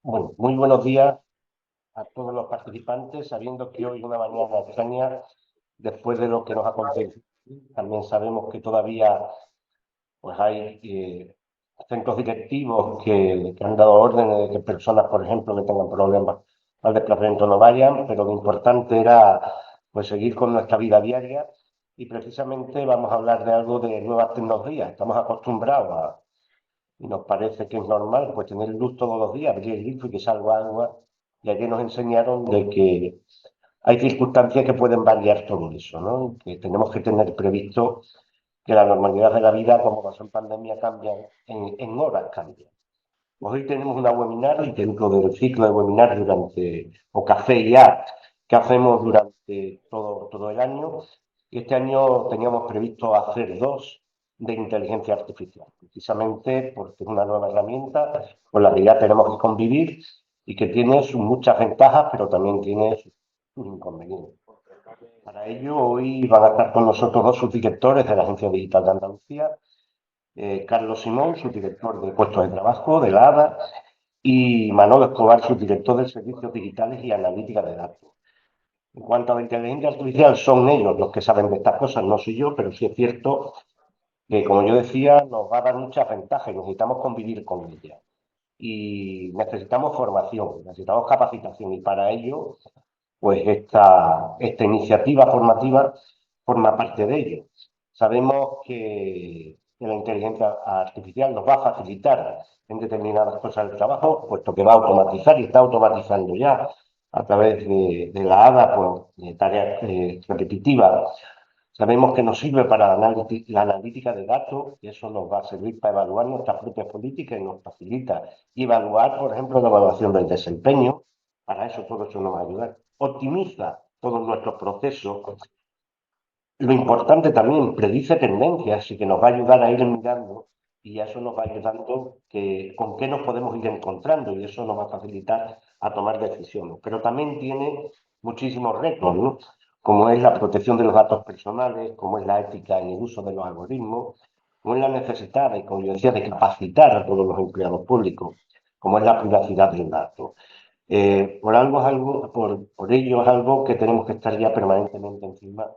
Bueno, muy buenos días a todos los participantes, sabiendo que hoy es una mañana extraña después de lo que nos acontece. También sabemos que todavía pues hay centros directivos que han dado órdenes de que personas, por ejemplo, que tengan problemas al desplazamiento no vayan, pero lo importante era pues seguir con nuestra vida diaria y precisamente vamos a hablar de algo de nuevas tecnologías. Estamos acostumbrados y nos parece que es normal pues tener luz todos los días, abrir el grifo y que salga agua. Y ayer nos enseñaron de que hay circunstancias que pueden variar todo eso, ¿no? Que tenemos que tener previsto que la normalidad de la vida, como pasó en pandemia, cambia, en horas cambia. Pues hoy tenemos una webinar y dentro del ciclo de webinar o café y art que hacemos durante todo el año. Y este año teníamos previsto hacer dos de inteligencia artificial, precisamente porque es una nueva herramienta con la que ya tenemos que convivir y que tiene muchas ventajas, pero también tiene sus inconvenientes. Para ello, hoy van a estar con nosotros dos subdirectores de la Agencia Digital de Andalucía, Carlos Simón, subdirector de puestos de trabajo de la ADA, y Manolo Escobar, subdirector de Servicios Digitales y Analítica de Datos. En cuanto a la inteligencia artificial, son ellos los que saben de estas cosas, no soy yo, pero sí es cierto que, como yo decía, nos va a dar muchas ventajas y necesitamos convivir con ella. Y necesitamos formación, necesitamos capacitación, y para ello, pues esta iniciativa formativa forma parte de ello. Sabemos que la inteligencia artificial nos va a facilitar en determinadas cosas del trabajo, puesto que va a automatizar y está automatizando ya a través de la ADA por tareas repetitivas. Sabemos que nos sirve para la analítica de datos y eso nos va a servir para evaluar nuestras propias políticas y nos facilita evaluar, por ejemplo, la evaluación del desempeño. Para eso todo eso nos va a ayudar. Optimiza todos nuestros procesos. Lo importante también, predice tendencias y que nos va a ayudar a ir mirando y eso nos va ayudando con qué nos podemos ir encontrando y eso nos va a facilitar a tomar decisiones. Pero también tiene muchísimos retos, ¿no? Como es la protección de los datos personales, como es la ética en el uso de los algoritmos, como es la necesidad, como yo decía, de capacitar a todos los empleados públicos, como es la privacidad del dato. Por ello es algo que tenemos que estar ya permanentemente encima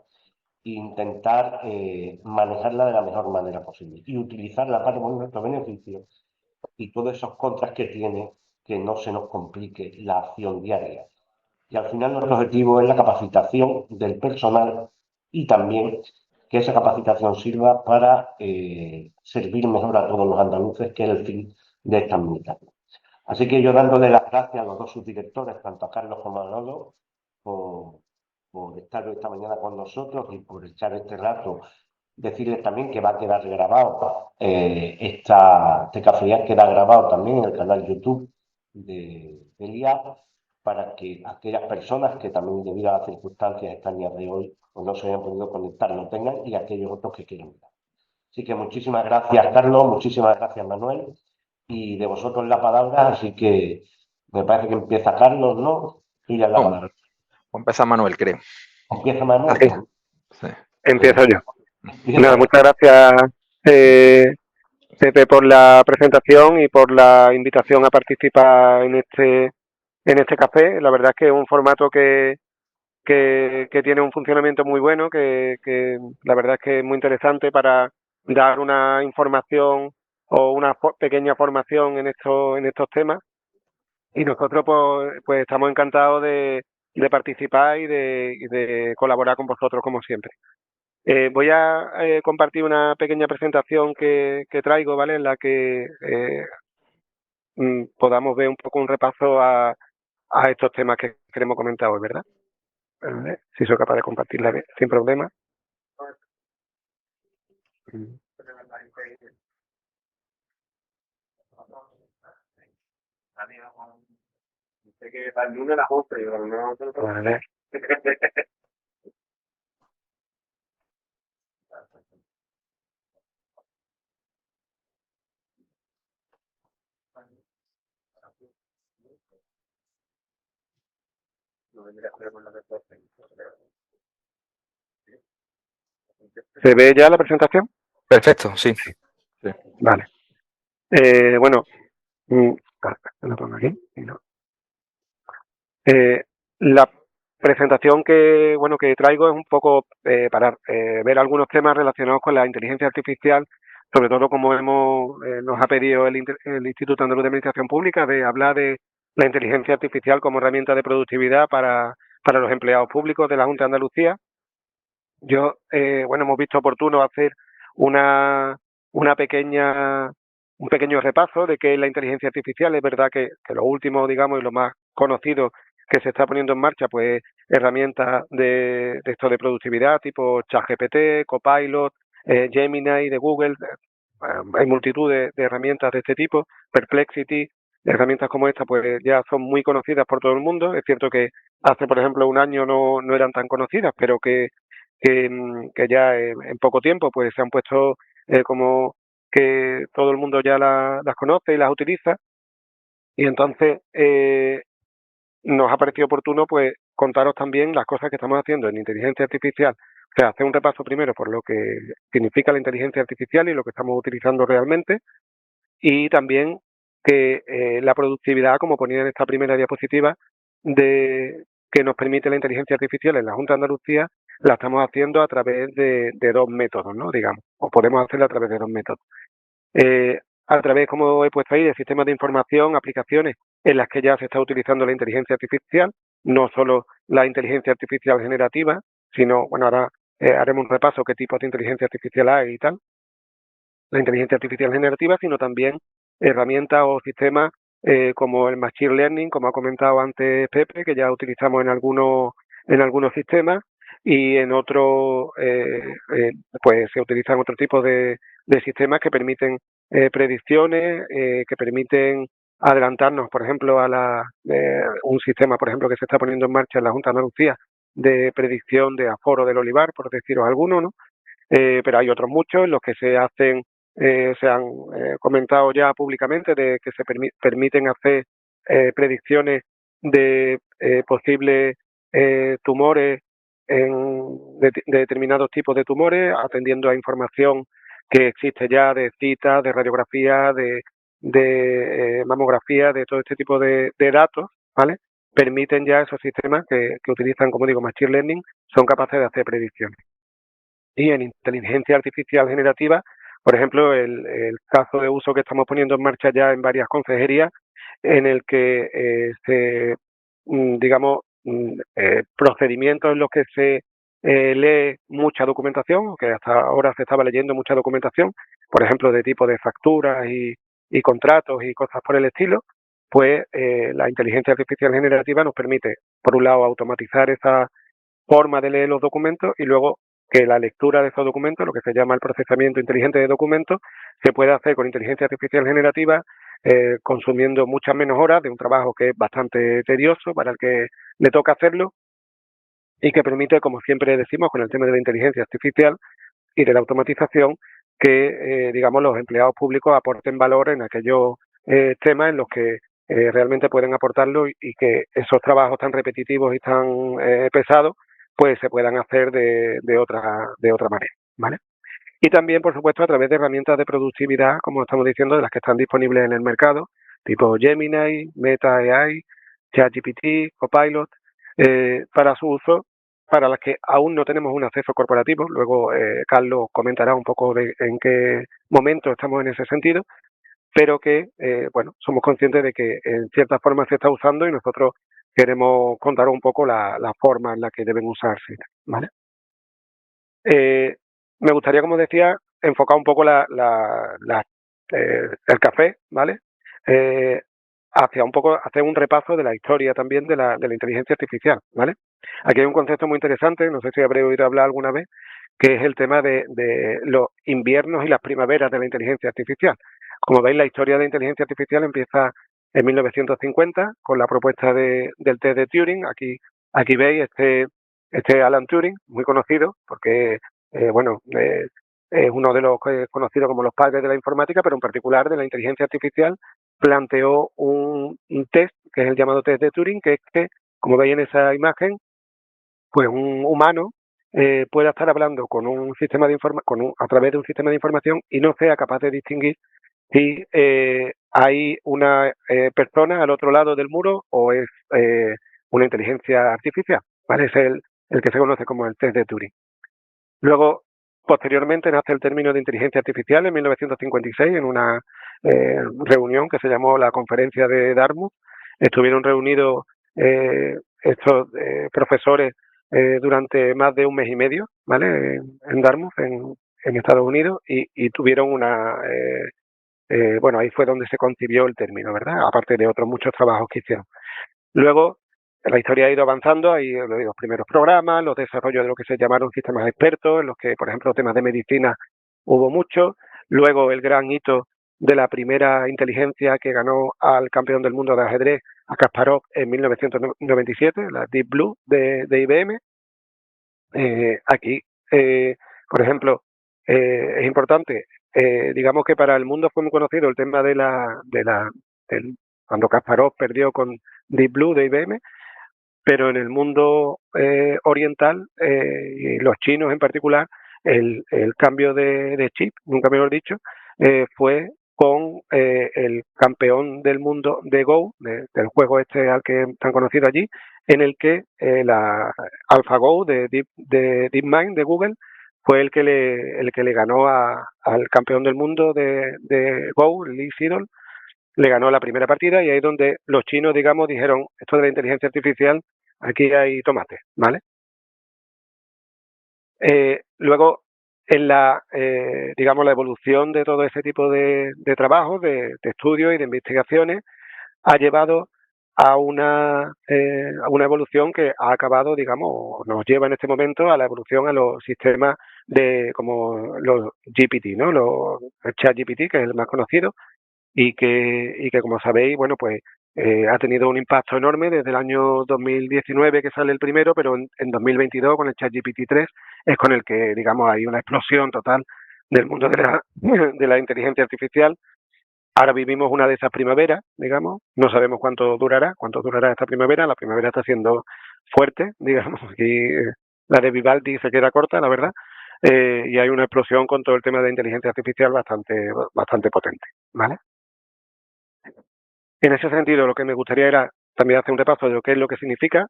e intentar manejarla de la mejor manera posible y utilizarla para nuestro beneficio y todos esos contras que tiene que no se nos complique la acción diaria. Y al final nuestro objetivo es la capacitación del personal y también que esa capacitación sirva para servir mejor a todos los andaluces, que es el fin de esta administración. Así que yo dándole las gracias a los dos subdirectores, tanto a Carlos como a Manolo, por, por estar esta mañana con nosotros y por echar este rato. Decirles también que va a quedar grabado, este café queda grabado también en el canal YouTube del IA, para que aquellas personas que también debido a las circunstancias extrañas de hoy pues no se hayan podido conectar lo tengan y aquellos otros que quieran. Así que muchísimas gracias, Carlos, muchísimas gracias, Manuel, y de vosotros la palabra, así que me parece que empieza Carlos, ¿no? Y la Oh, palabra. empieza Manuel, creo. Empieza Manuel, Así, pues, Sí. empiezo yo. Nada, empieza. muchas gracias, Pepe, por la presentación y por la invitación a participar en este café. La verdad es que es un formato que tiene un funcionamiento muy bueno, que la verdad es que es muy interesante para dar una información o una pequeña formación en estos temas. Y nosotros pues estamos encantados de participar y de colaborar con vosotros como siempre. Voy a compartir una pequeña presentación que traigo, ¿vale? En la que podamos ver un poco un repaso a estos temas que queremos comentar hoy, ¿verdad? ¿Vale? Si soy capaz de compartirla bien, sin problema. Mm. Vale. ¿Se ve ya la presentación? Perfecto, sí. Sí. Vale. Bueno, lo pongo aquí. No. La presentación que traigo es un poco para ver algunos temas relacionados con la inteligencia artificial, sobre todo como nos ha pedido el Instituto Andaluz de Administración Pública, de hablar de la inteligencia artificial como herramienta de productividad para los empleados públicos de la Junta de Andalucía. Hemos visto oportuno hacer un pequeño repaso de qué es la inteligencia artificial. Es verdad que lo último, digamos, y lo más conocido que se está poniendo en marcha, pues herramientas de esto de productividad, tipo ChatGPT, Copilot, Gemini de Google. Hay multitud de herramientas de este tipo, Perplexity. Herramientas como esta pues ya son muy conocidas por todo el mundo. Es cierto que hace, por ejemplo, un año no eran tan conocidas, pero que ya en poco tiempo pues se han puesto como que todo el mundo ya las conoce y las utiliza. Y entonces nos ha parecido oportuno pues contaros también las cosas que estamos haciendo en inteligencia artificial. O sea, hacer un repaso primero por lo que significa la inteligencia artificial y lo que estamos utilizando realmente, y también que la productividad, como ponía en esta primera diapositiva, que nos permite la inteligencia artificial en la Junta de Andalucía, la estamos haciendo a través de dos métodos, ¿no? Digamos, o podemos hacerla a través de dos métodos. A través, como he puesto ahí, de sistemas de información, aplicaciones en las que ya se está utilizando la inteligencia artificial, no solo la inteligencia artificial generativa, sino, ahora haremos un repaso qué tipos de inteligencia artificial hay y tal, la inteligencia artificial generativa, sino también herramientas o sistemas como el Machine Learning, como ha comentado antes Pepe, que ya utilizamos en algunos sistemas, y en otros pues se utilizan otro tipo de sistemas que permiten predicciones, que permiten adelantarnos, por ejemplo, a un sistema, por ejemplo, que se está poniendo en marcha en la Junta de Andalucía de predicción de aforo del olivar, por deciros alguno, ¿no? Pero hay otros muchos en los que se han comentado ya públicamente de que se permiten hacer predicciones de posibles tumores de determinados tipos de tumores, atendiendo a información que existe ya de citas, de radiografía, de mamografía, de todo este tipo de datos, ¿vale? Permiten ya esos sistemas que utilizan, como digo, Machine Learning, son capaces de hacer predicciones. Y en inteligencia artificial generativa, por ejemplo, el caso de uso que estamos poniendo en marcha ya en varias consejerías, en el que procedimientos en los que se lee mucha documentación, que hasta ahora se estaba leyendo mucha documentación, por ejemplo, de tipo de facturas y contratos y cosas por el estilo, pues la inteligencia artificial generativa nos permite, por un lado, automatizar esa forma de leer los documentos, y luego que la lectura de esos documentos, lo que se llama el procesamiento inteligente de documentos, se puede hacer con inteligencia artificial generativa, consumiendo muchas menos horas de un trabajo que es bastante tedioso para el que le toca hacerlo, y que permite, como siempre decimos, con el tema de la inteligencia artificial y de la automatización, que los empleados públicos aporten valor en aquellos temas en los que realmente pueden aportarlo, y que esos trabajos tan repetitivos y tan pesados pues se puedan hacer de otra manera, ¿vale? Y también, por supuesto, a través de herramientas de productividad, como estamos diciendo, de las que están disponibles en el mercado, tipo Gemini, Meta AI, ChatGPT, Copilot, para su uso, para las que aún no tenemos un acceso corporativo. Luego Carlos comentará un poco de en qué momento estamos en ese sentido, pero que, somos conscientes de que en cierta forma se está usando, y nosotros queremos contar un poco la forma en la que deben usarse, ¿vale? Me gustaría, como decía, enfocar un poco el café, ¿vale? Hacer un repaso de la historia también de la inteligencia artificial, ¿vale? Aquí hay un concepto muy interesante, no sé si habré oído hablar alguna vez, que es el tema de los inviernos y las primaveras de la inteligencia artificial. Como veis, la historia de la inteligencia artificial empieza en 1950 con la propuesta del test de Turing. Aquí veis este Alan Turing, muy conocido, porque es uno de los conocidos como los padres de la informática, pero en particular de la inteligencia artificial. Planteó un test, que es el llamado test de Turing, que es que, como veis en esa imagen, pues un humano pueda estar hablando con un sistema de a través de un sistema de información, y no sea capaz de distinguir si hay una persona al otro lado del muro o es una inteligencia artificial, ¿vale? Es el que se conoce como el test de Turing. Luego, posteriormente, nace el término de inteligencia artificial en 1956 en una reunión que se llamó la Conferencia de Dartmouth. Estuvieron reunidos estos profesores durante más de un mes y medio, ¿vale? En Dartmouth, en Estados Unidos, y tuvieron una... bueno, ahí fue donde se concibió el término, ¿verdad? Aparte de otros muchos trabajos que hicieron. Luego, la historia ha ido avanzando, hay los primeros programas, los desarrollos de lo que se llamaron sistemas expertos, en los que, por ejemplo, temas de medicina hubo mucho. Luego, el gran hito de la primera inteligencia que ganó al campeón del mundo de ajedrez, a Kasparov, en 1997, la Deep Blue de IBM. Aquí, por ejemplo, es importante, digamos que para el mundo fue muy conocido el tema cuando Kasparov perdió con Deep Blue de IBM, pero en el mundo oriental, y los chinos en particular, el cambio de chip, nunca mejor dicho, fue con el campeón del mundo de Go, del juego este al que tan conocido allí, en el que la AlphaGo de DeepMind de Google fue el que le ganó al campeón del mundo de Go, Lee Sedol, le ganó la primera partida, y ahí es donde los chinos, digamos, dijeron, esto de la inteligencia artificial, aquí hay tomate, ¿vale? Luego, en digamos, la evolución de todo ese tipo de trabajos, de estudios y de investigaciones, ha llevado a una evolución que ha acabado, digamos, nos lleva en este momento a la evolución a los sistemas como los GPT, ¿no? El ChatGPT, que es el más conocido, y que como sabéis, bueno, pues ha tenido un impacto enorme desde el año 2019 que sale el primero, pero en 2022 con el ChatGPT 3 es con el que, digamos, hay una explosión total del mundo de la inteligencia artificial. Ahora vivimos una de esas primaveras, digamos, no sabemos cuánto durará esta primavera. La primavera está siendo fuerte, digamos, aquí la de Vivaldi se queda corta, la verdad, y hay una explosión con todo el tema de inteligencia artificial bastante potente, ¿vale? En ese sentido, lo que me gustaría era también hacer un repaso de lo que es lo que significa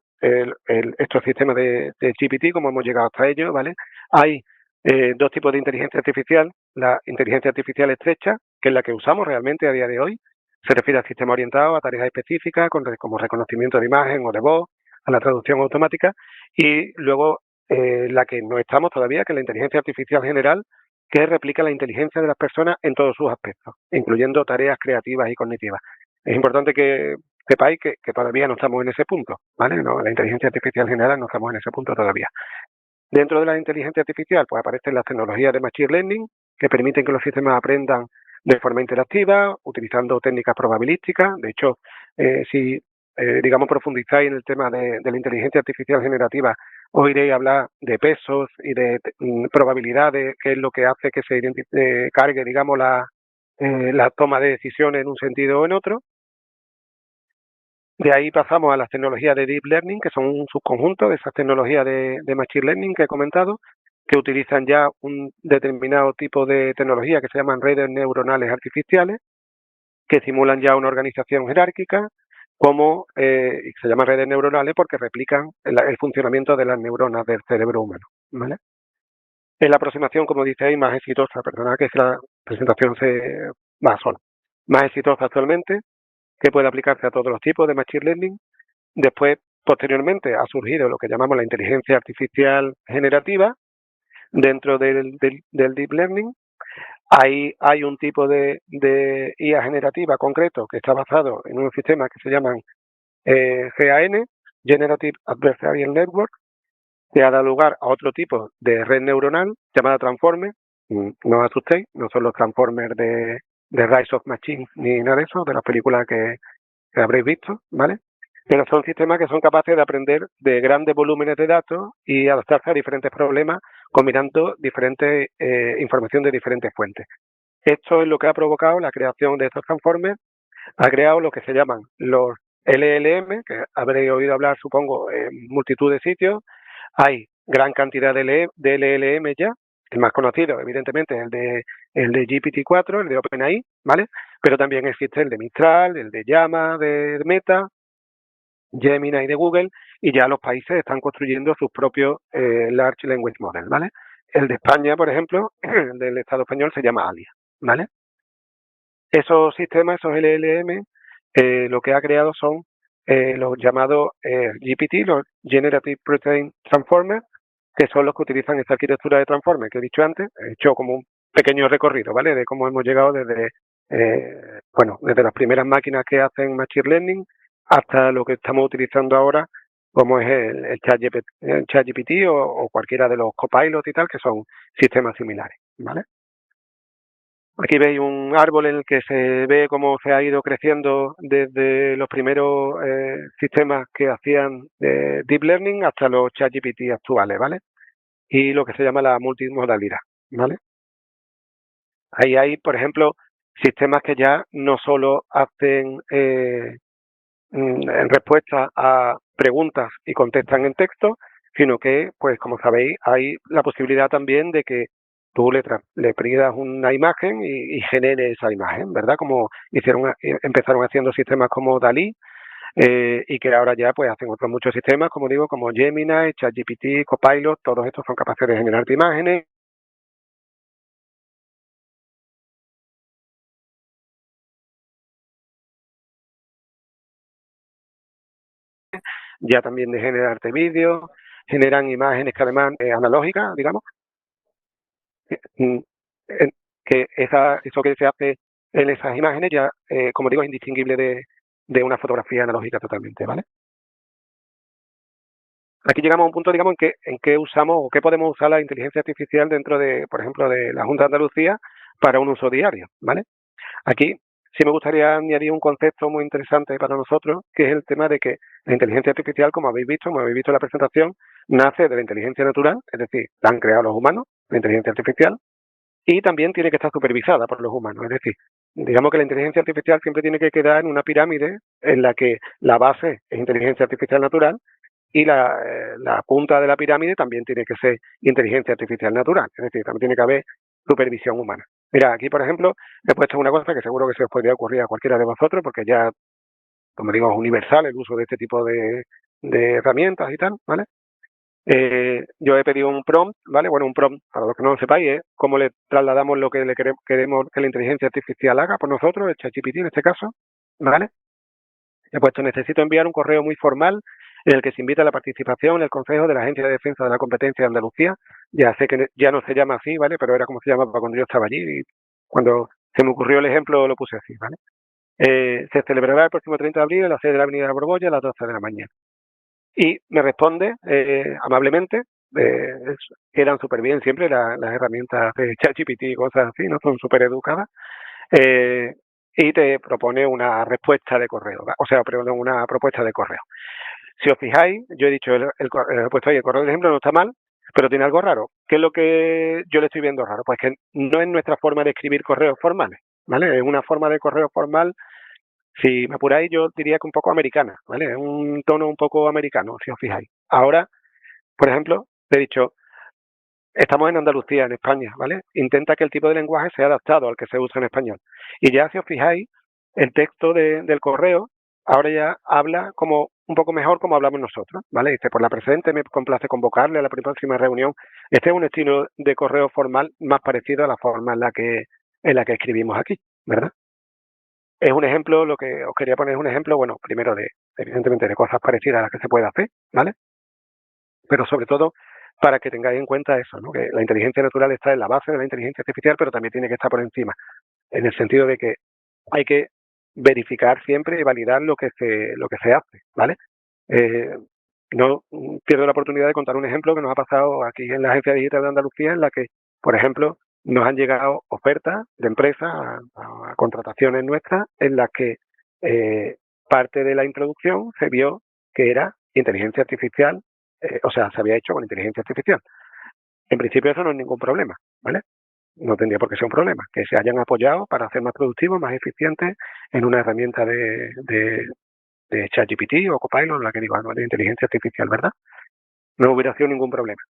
estos sistemas de GPT, cómo hemos llegado hasta ellos, ¿vale? Hay dos tipos de inteligencia artificial. La inteligencia artificial estrecha, que es la que usamos realmente a día de hoy, se refiere al sistema orientado a tareas específicas, como reconocimiento de imagen o de voz, a la traducción automática, y luego la que no estamos todavía, que es la inteligencia artificial general, que replica la inteligencia de las personas en todos sus aspectos, incluyendo tareas creativas y cognitivas. Es importante que sepáis que todavía no estamos en ese punto, ¿vale? No, la inteligencia artificial general no estamos en ese punto todavía. Dentro de la inteligencia artificial, pues aparecen las tecnologías de Machine Learning, que permiten que los sistemas aprendan de forma interactiva, utilizando técnicas probabilísticas. De hecho, si, digamos, profundizáis en el tema de la inteligencia artificial generativa, oiréis hablar de pesos y de probabilidades, que es lo que hace que se cargue, digamos, la toma de decisiones en un sentido o en otro. De ahí pasamos a las tecnologías de Deep Learning, que son un subconjunto de esas tecnologías de Machine Learning que he comentado, que utilizan ya un determinado tipo de tecnología que se llaman redes neuronales artificiales, que simulan ya una organización jerárquica, y se llaman redes neuronales porque replican el funcionamiento de las neuronas del cerebro humano, ¿vale? Es la aproximación, como dice más exitosa, perdona que la presentación se va sola, más exitosa actualmente, que puede aplicarse a todos los tipos de Machine Learning. Después, posteriormente, ha surgido lo que llamamos la inteligencia artificial generativa dentro del Deep Learning. Ahí hay un tipo de IA generativa concreto que está basado en un sistema que se llaman GAN, Generative Adversarial Network, que ha dado lugar a otro tipo de red neuronal llamada Transformer. No os asustéis, no son los Transformers de Rise of Machines ni nada de eso, de las películas que habréis visto, ¿vale? Pero son sistemas que son capaces de aprender de grandes volúmenes de datos y adaptarse a diferentes problemas combinando diferentes información de diferentes fuentes. Esto es lo que ha provocado la creación de estos transformers. Ha creado lo que se llaman los LLM, que habréis oído hablar, supongo, en multitud de sitios. Hay gran cantidad de LLM ya, El más conocido, evidentemente, es el de GPT-4, el de OpenAI, ¿vale? Pero también existe el de Mistral, el de Llama de Meta, Gemini de Google, y ya los países están construyendo sus propios Large Language Model, ¿vale? El de España, por ejemplo, el del Estado español se llama ALIA, ¿vale? Esos sistemas, esos LLM, lo que ha creado son los llamados GPT, los Generative Pre-trained Transformers, que son los que utilizan esta arquitectura de Transformers que he dicho antes. He hecho como un pequeño recorrido, ¿vale? De cómo hemos llegado desde, desde las primeras máquinas que hacen Machine Learning hasta lo que estamos utilizando ahora, como es el ChatGPT o cualquiera de los copilots y tal, que son sistemas similares, ¿vale? Aquí veis un árbol en el que se ve cómo se ha ido creciendo desde los primeros sistemas que hacían Deep Learning hasta los ChatGPT actuales, ¿vale? Y lo que se llama la multimodalidad, ¿vale? Ahí hay, por ejemplo, sistemas que ya no solo hacen en respuesta a preguntas y contestan en texto, sino que, pues como sabéis, hay la posibilidad también de que tú le pidas una imagen y genere esa imagen, ¿verdad? Como empezaron haciendo sistemas como Dalí, y que ahora ya pues hacen otros muchos sistemas, como digo, como Gemini, ChatGPT, Copilot, todos estos son capaces de generarte imágenes. Ya también de generarte vídeos, generan imágenes que además analógicas, digamos, que eso que se hace en esas imágenes ya, como digo, es indistinguible de una fotografía analógica totalmente, ¿vale? Aquí llegamos a un punto, digamos, en que usamos o qué podemos usar la inteligencia artificial dentro de, por ejemplo, de la Junta de Andalucía para un uso diario, ¿vale? Aquí sí me gustaría añadir un concepto muy interesante para nosotros, que es el tema de que la inteligencia artificial, como habéis visto en la presentación, nace de la inteligencia natural, es decir, la han creado los humanos, la inteligencia artificial, y también tiene que estar supervisada por los humanos. Es decir, digamos que la inteligencia artificial siempre tiene que quedar en una pirámide en la que la base es inteligencia artificial natural y la punta de la pirámide también tiene que ser inteligencia artificial natural. Es decir, también tiene que haber supervisión humana. Mira, aquí, por ejemplo, he puesto una cosa que seguro que se os podría ocurrir a cualquiera de vosotros, porque ya, como digo, es universal el uso de este tipo de herramientas y tal, ¿vale? Yo he pedido un prompt, ¿vale? Bueno, un prompt, para los que no lo sepáis, es cómo le trasladamos lo que le queremos que la inteligencia artificial haga por nosotros, el ChatGPT en este caso, ¿vale? He puesto, necesito enviar un correo muy formal en el que se invita a la participación en el Consejo de la Agencia de Defensa de la Competencia de Andalucía. Ya sé que ya no se llama así, ¿vale? Pero era como se llamaba cuando yo estaba allí y cuando se me ocurrió el ejemplo lo puse así, ¿vale? Se celebrará el próximo 30 de abril en la sede de la Avenida de Borgoya a las 12 de la mañana. Y me responde amablemente, quedan súper bien siempre las herramientas de ChatGPT y cosas así, ¿no? Son súper educadas. Y te propone una respuesta de correo, o sea, perdón, una propuesta de correo. Si os fijáis, yo he dicho, he puesto ahí el correo de ejemplo, no está mal, pero tiene algo raro. ¿Qué es lo que yo le estoy viendo raro? Pues que no es nuestra forma de escribir correos formales, ¿vale? Es una forma de correo formal, si me apuráis, yo diría que un poco americana, ¿vale? Es un tono un poco americano, si os fijáis. Ahora, por ejemplo, le he dicho, estamos en Andalucía, en España, ¿vale? Intenta que el tipo de lenguaje sea adaptado al que se usa en español. Y ya si os fijáis, el texto del correo ahora ya habla como un poco mejor como hablamos nosotros, ¿vale? Dice, por la presente me complace convocarle a la próxima reunión. Este es un estilo de correo formal más parecido a la forma en la que escribimos aquí, ¿verdad? Es un ejemplo, lo que os quería poner es un ejemplo, bueno, primero evidentemente, de cosas parecidas a las que se puede hacer, ¿vale? Pero sobre todo para que tengáis en cuenta eso, ¿no? Que la inteligencia natural está en la base de la inteligencia artificial, pero también tiene que estar por encima, en el sentido de que hay que verificar siempre y validar lo que se hace, ¿vale? No pierdo la oportunidad de contar un ejemplo que nos ha pasado aquí en la Agencia Digital de Andalucía, en la que, por ejemplo, nos han llegado ofertas de empresas a contrataciones nuestras en las que parte de la introducción se vio que era inteligencia artificial, o sea, se había hecho con inteligencia artificial. En principio eso no es ningún problema, ¿vale? No tendría por qué ser un problema, que se hayan apoyado para ser más productivos, más eficientes en una herramienta de ChatGPT o Copilot, la que digo, no, de inteligencia artificial, ¿verdad? No hubiera sido ningún problema.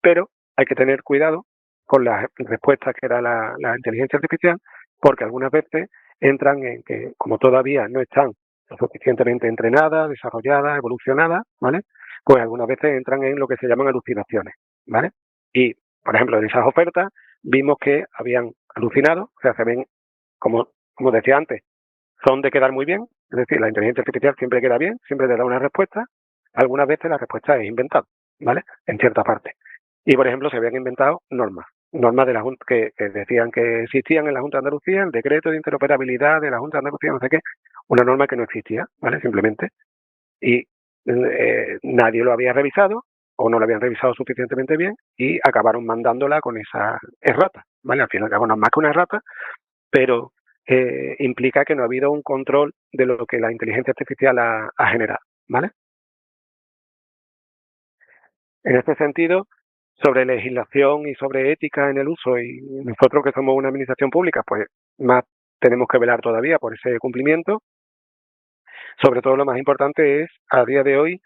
Pero hay que tener cuidado con las respuestas que da la inteligencia artificial, porque algunas veces entran en que, como todavía no están lo suficientemente entrenadas, desarrolladas, evolucionadas, ¿vale? Pues algunas veces entran en lo que se llaman alucinaciones, ¿vale? Y, por ejemplo, en esas ofertas vimos que habían alucinado, o sea, se ven, como decía antes, son de quedar muy bien, es decir, la inteligencia artificial siempre queda bien, siempre te da una respuesta, algunas veces la respuesta es inventada, ¿vale? En cierta parte. Y, por ejemplo, se habían inventado normas de la Junta que decían que existían en la Junta de Andalucía, el decreto de interoperabilidad de la Junta de Andalucía, no sé qué, una norma que no existía, ¿vale? Simplemente. Y nadie lo había revisado o no lo habían revisado suficientemente bien y acabaron mandándola con esa errata, ¿vale? Al fin y al cabo no es más que una errata, pero implica que no ha habido un control de lo que la inteligencia artificial ha generado, ¿vale? En este sentido, sobre legislación y sobre ética en el uso, y nosotros que somos una administración pública, pues más tenemos que velar todavía por ese cumplimiento. Sobre todo lo más importante es, a día de hoy,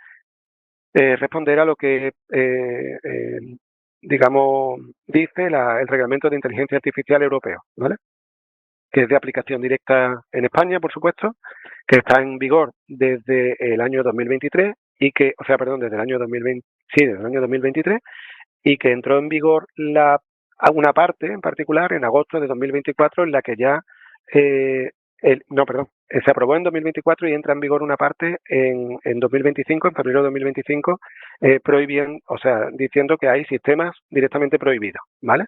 responder a lo que, digamos, dice el Reglamento de Inteligencia Artificial Europeo, ¿vale? Que es de aplicación directa en España, por supuesto, que está en vigor desde el año 2023 y que, o sea, perdón, desde el año 2020, sí, desde el año 2023 y que entró en vigor una parte en particular en agosto de 2024 en la que ya, se aprobó en 2024 y entra en vigor una parte en 2025, en febrero de 2025, prohibiendo, o sea, diciendo que hay sistemas directamente prohibidos, ¿vale?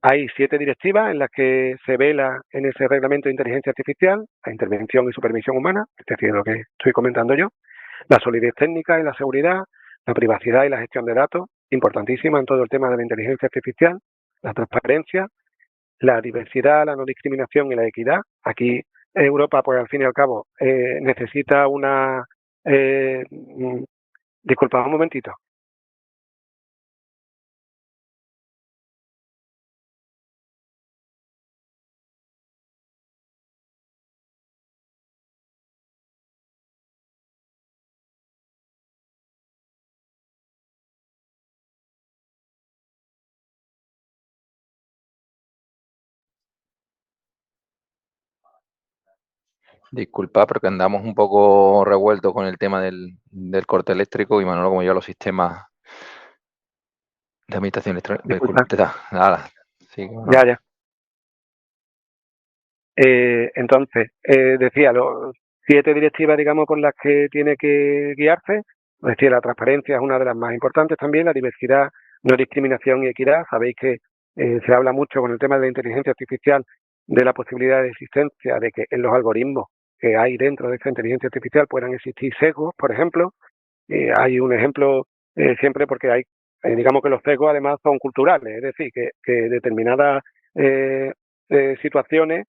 Hay 7 directivas en las que se vela en ese reglamento de inteligencia artificial, la intervención y supervisión humana, es decir, lo que estoy comentando yo, la solidez técnica y la seguridad, la privacidad y la gestión de datos, importantísima en todo el tema de la inteligencia artificial, la transparencia, la diversidad, la no discriminación y la equidad. Aquí Europa, pues al fin y al cabo, necesita una... disculpa un momentito. Disculpa, porque andamos un poco revueltos con el tema del corte eléctrico y Manolo, como yo, los sistemas de administración electrónica. Disculpa. Nada, sí, bueno. Ya. Entonces, decía, los 7 directivas, digamos, por las que tiene que guiarse, es decir, la transparencia es una de las más importantes también, la diversidad, no discriminación y equidad. Sabéis que se habla mucho con el tema de la inteligencia artificial de la posibilidad de existencia de que en los algoritmos que hay dentro de esta inteligencia artificial puedan existir sesgos, por ejemplo. Hay un ejemplo siempre porque hay, digamos que los sesgos además son culturales, es decir, que determinadas situaciones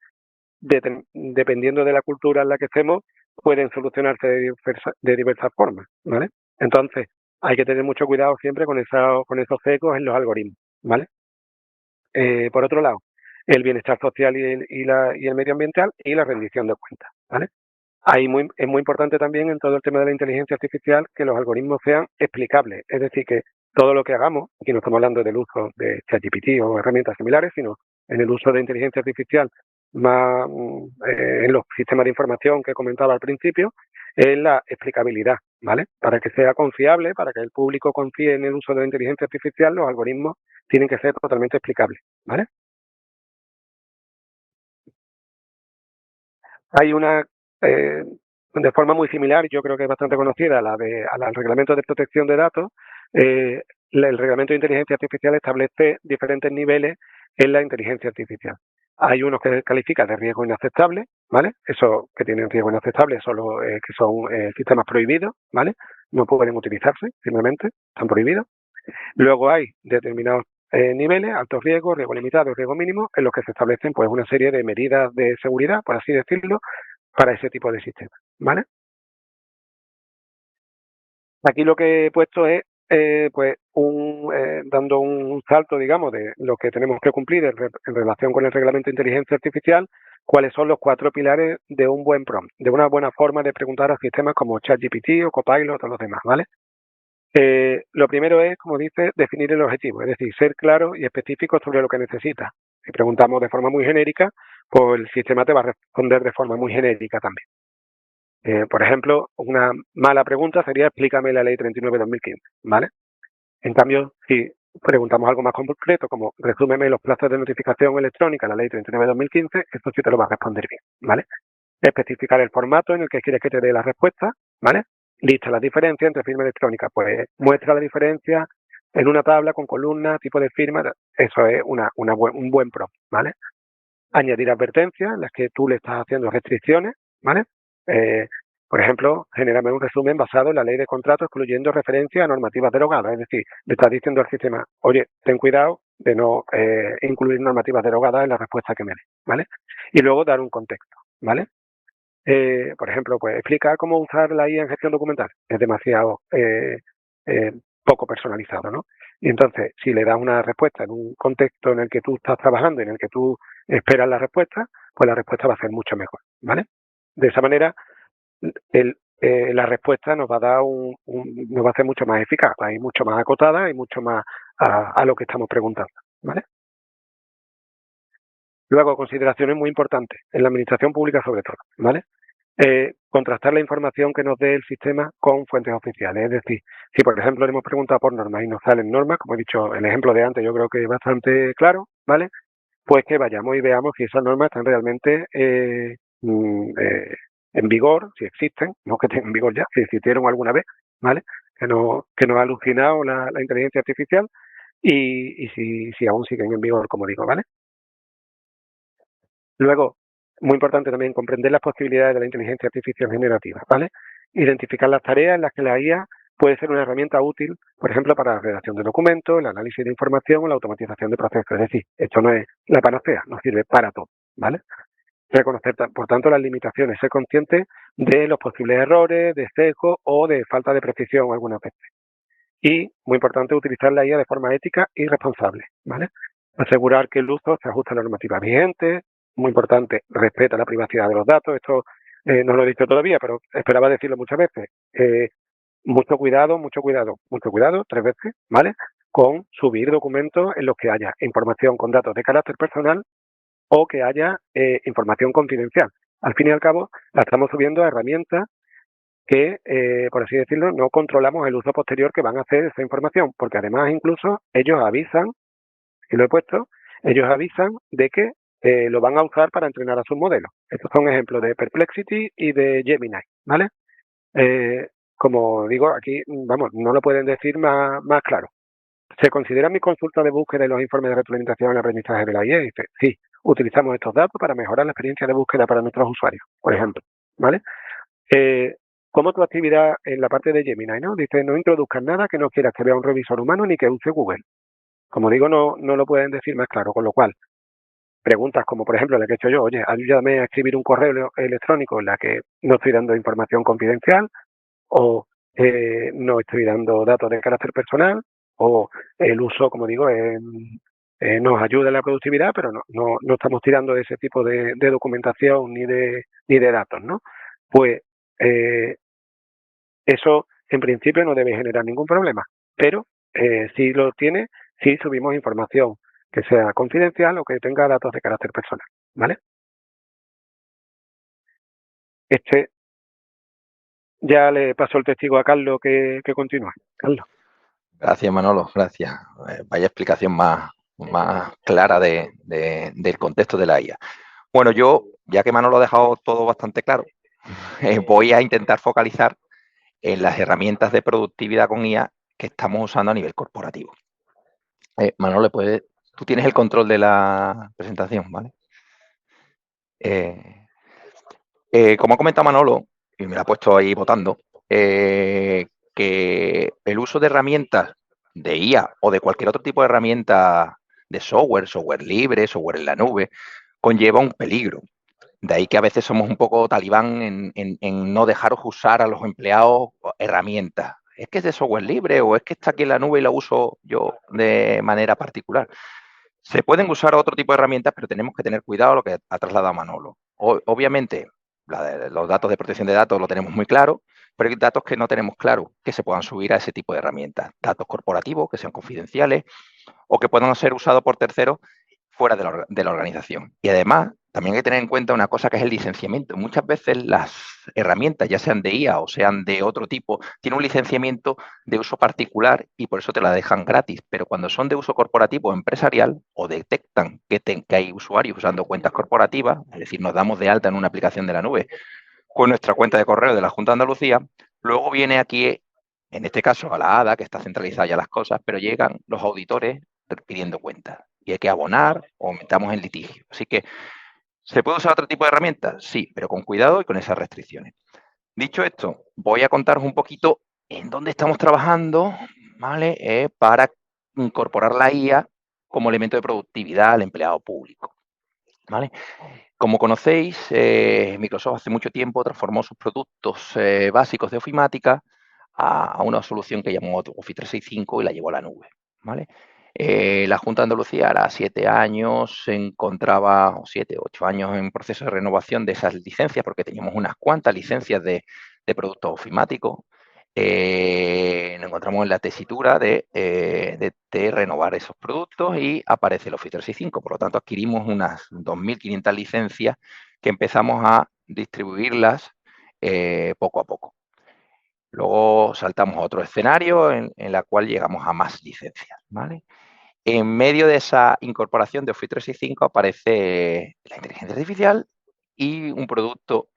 dependiendo de la cultura en la que estemos, pueden solucionarse de diversas formas, ¿vale? Entonces, hay que tener mucho cuidado siempre con esos sesgos en los algoritmos, ¿vale? Por otro lado, el bienestar social y el medioambiental y la rendición de cuentas, ¿vale? Es muy importante también en todo el tema de la inteligencia artificial que los algoritmos sean explicables, es decir, que todo lo que hagamos, aquí no estamos hablando del uso de ChatGPT o herramientas similares, sino en el uso de inteligencia artificial más en los sistemas de información que comentaba al principio, es la explicabilidad, ¿vale? Para que sea confiable, para que el público confíe en el uso de la inteligencia artificial, los algoritmos tienen que ser totalmente explicables, ¿vale? Hay una, de forma muy similar, yo creo que es bastante conocida, al reglamento de protección de datos. El reglamento de inteligencia artificial establece diferentes niveles en la inteligencia artificial. Hay unos que califica de riesgo inaceptable, ¿vale? Esos que tienen riesgo inaceptable son los que son sistemas prohibidos, ¿vale? No pueden utilizarse, simplemente, están prohibidos. Luego hay determinados niveles, alto riesgo, riesgo limitado, riesgo mínimo, en los que se establecen pues una serie de medidas de seguridad, por así decirlo, para ese tipo de sistemas, ¿vale? Aquí lo que he puesto es pues dando un salto, digamos, de lo que tenemos que cumplir en relación con el reglamento de inteligencia artificial, cuáles son los 4 pilares de un buen prompt, de una buena forma de preguntar a sistemas como ChatGPT o Copilot o los demás, ¿vale? Lo primero es, como dice, definir el objetivo, es decir, ser claro y específico sobre lo que necesitas. Si preguntamos de forma muy genérica, pues el sistema te va a responder de forma muy genérica también. Por ejemplo, una mala pregunta sería explícame la ley 39/2015, ¿vale? En cambio, si preguntamos algo más concreto, como resúmeme los plazos de notificación electrónica, la ley 39/2015, esto sí te lo va a responder bien, ¿vale? Especificar el formato en el que quieres que te dé la respuesta, ¿vale? Lista las diferencias entre firma electrónica, pues muestra la diferencia en una tabla con columnas, tipo de firma, eso es un buen prompt, ¿vale? Añadir advertencias en las que tú le estás haciendo restricciones, ¿vale? Por ejemplo, genérame un resumen basado en la ley de contratos excluyendo referencia a normativas derogadas. Es decir, le estás diciendo al sistema, oye, ten cuidado de no incluir normativas derogadas en la respuesta que me des, ¿vale? Y luego dar un contexto, ¿vale? Por ejemplo, pues explicar cómo usar la IA en gestión documental. Es demasiado poco personalizado, ¿no? Y entonces, si le das una respuesta en un contexto en el que tú estás trabajando, en el que tú esperas la respuesta, pues la respuesta va a ser mucho mejor, ¿vale? De esa manera, la respuesta nos va a dar nos va a ser mucho más eficaz, va a ir mucho más acotada y mucho más a lo que estamos preguntando, ¿vale? Luego, consideraciones muy importantes, en la administración pública sobre todo, ¿vale? Contrastar la información que nos dé el sistema con fuentes oficiales. Es decir, si por ejemplo le hemos preguntado por normas y nos salen normas, como he dicho, el ejemplo de antes yo creo que es bastante claro, ¿vale? Pues que vayamos y veamos si esas normas están realmente en vigor, si existen, no que estén en vigor ya, si existieron alguna vez, ¿vale? Que nos ha alucinado la inteligencia artificial y si aún siguen en vigor, como digo, ¿vale? Luego, muy importante también comprender las posibilidades de la inteligencia artificial generativa, ¿vale? Identificar las tareas en las que la IA puede ser una herramienta útil, por ejemplo, para la redacción de documentos, el análisis de información o la automatización de procesos. Es decir, esto no es la panacea, no sirve para todo, ¿vale? Reconocer, por tanto, las limitaciones, ser consciente de los posibles errores, de sesgo o de falta de precisión algunas veces. Y, muy importante, utilizar la IA de forma ética y responsable, ¿vale? Asegurar que el uso se ajusta a la normativa vigente, muy importante, respeta la privacidad de los datos. Esto no lo he dicho todavía, pero esperaba decirlo muchas veces. Mucho cuidado, mucho cuidado, mucho cuidado, 3 veces, ¿vale? Con subir documentos en los que haya información con datos de carácter personal o que haya información confidencial. Al fin y al cabo, la estamos subiendo a herramientas que, por así decirlo, no controlamos el uso posterior que van a hacer esa información, porque además incluso ellos avisan, y lo he puesto, ellos avisan de que lo van a usar para entrenar a sus modelos. Estos son ejemplos de Perplexity y de Gemini, ¿vale? Como digo, aquí, vamos, no lo pueden decir más claro. ¿Se considera mi consulta de búsqueda y los informes de retroalimentación en el aprendizaje de la IA? Dice, sí, utilizamos estos datos para mejorar la experiencia de búsqueda para nuestros usuarios, por ejemplo, ¿vale? Como tu actividad en la parte de Gemini, ¿no? Dice, no introduzcas nada que no quieras que vea un revisor humano ni que use Google. Como digo, no lo pueden decir más claro, con lo cual, preguntas como, por ejemplo, la que he hecho yo, oye, ayúdame a escribir un correo electrónico en la que no estoy dando información confidencial o no estoy dando datos de carácter personal o el uso, como digo, nos ayuda en la productividad, pero no estamos tirando de ese tipo de documentación ni de datos, ¿no? Pues eso en principio no debe generar ningún problema, pero si lo tiene, si subimos información que sea confidencial o que tenga datos de carácter personal, ¿vale? Ya le paso el testigo a Carlos que continúe. Carlos. Gracias, Manolo, gracias. Vaya explicación más clara del contexto de la IA. Bueno, yo, ya que Manolo ha dejado todo bastante claro, voy a intentar focalizar en las herramientas de productividad con IA que estamos usando a nivel corporativo. Manolo, tú tienes el control de la presentación, ¿vale? Como ha comentado Manolo, y me lo ha puesto ahí votando, que el uso de herramientas de IA o de cualquier otro tipo de herramienta de software libre, software en la nube, conlleva un peligro. De ahí que a veces somos un poco talibán en no dejaros usar a los empleados herramientas. ¿Es que es de software libre o es que está aquí en la nube y la uso yo de manera particular? Se pueden usar otro tipo de herramientas, pero tenemos que tener cuidado lo que ha trasladado Manolo. Obviamente, los datos de protección de datos lo tenemos muy claro, pero hay datos que no tenemos claro que se puedan subir a ese tipo de herramientas. Datos corporativos que sean confidenciales o que puedan ser usados por terceros fuera de la organización. Y además, también hay que tener en cuenta una cosa que es el licenciamiento. Muchas veces las herramientas, ya sean de IA o sean de otro tipo, tienen un licenciamiento de uso particular y por eso te la dejan gratis. Pero cuando son de uso corporativo o empresarial o detectan que hay usuarios usando cuentas corporativas, es decir, nos damos de alta en una aplicación de la nube con nuestra cuenta de correo de la Junta de Andalucía, luego viene aquí, en este caso, a la ADA, que está centralizada ya las cosas, pero llegan los auditores pidiendo cuentas y hay que abonar o metamos en litigio. Así que, ¿se puede usar otro tipo de herramientas? Sí, pero con cuidado y con esas restricciones. Dicho esto, voy a contaros un poquito en dónde estamos trabajando, ¿vale? Para incorporar la IA como elemento de productividad al empleado público, ¿vale? Como conocéis, Microsoft hace mucho tiempo transformó sus productos básicos de ofimática a una solución que llamó Office 365 y la llevó a la nube, ¿vale? La Junta de Andalucía hará 7 años se encontraba, o 7, 8 años en proceso de renovación de esas licencias, porque teníamos unas cuantas licencias de productos ofimáticos. Nos encontramos en la tesitura de renovar esos productos y aparece el Office 365. Por lo tanto, adquirimos unas 2.500 licencias que empezamos a distribuirlas poco a poco. Luego saltamos a otro escenario en la cual llegamos a más licencias, ¿vale? En medio de esa incorporación de Office 365 aparece la inteligencia artificial y un producto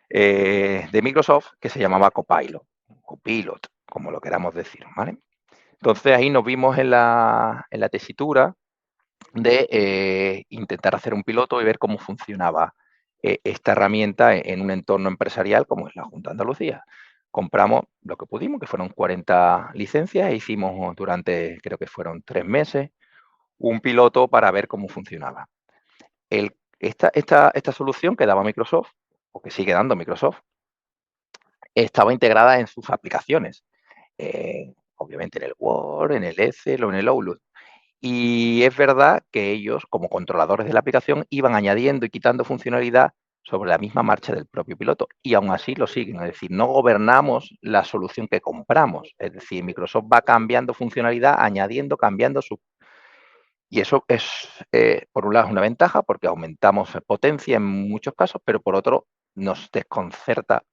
de Microsoft que se llamaba Copilot, como lo queramos decir, ¿vale? Entonces ahí nos vimos en la tesitura de intentar hacer un piloto y ver cómo funcionaba esta herramienta en un entorno empresarial como es la Junta de Andalucía. Compramos lo que pudimos, que fueron 40 licencias, e hicimos durante, creo que fueron 3 meses, un piloto para ver cómo funcionaba. Esta solución que daba Microsoft, o que sigue dando Microsoft, estaba integrada en sus aplicaciones, obviamente en el Word, en el Excel o en el Outlook. Y es verdad que ellos, como controladores de la aplicación, iban añadiendo y quitando funcionalidad sobre la misma marcha del propio piloto. Y aún así lo siguen, es decir, no gobernamos la solución que compramos. Es decir, Microsoft va cambiando funcionalidad, añadiendo, cambiando su... Y eso es, por un lado, es una ventaja porque aumentamos potencia en muchos casos, pero por otro, nos desconcierta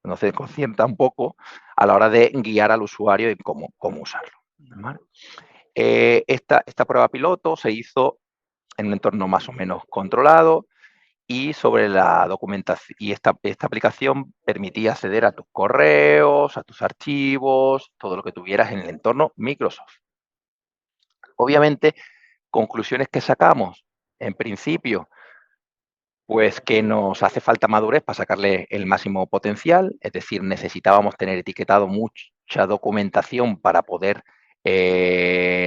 un poco a la hora de guiar al usuario en cómo usarlo, ¿vale? Esta prueba piloto se hizo en un entorno más o menos controlado y sobre la documentación. Y esta aplicación permitía acceder a tus correos, a tus archivos, todo lo que tuvieras en el entorno Microsoft. Obviamente, conclusiones que sacamos, en principio, pues que nos hace falta madurez para sacarle el máximo potencial, es decir, necesitábamos tener etiquetado mucha documentación para poder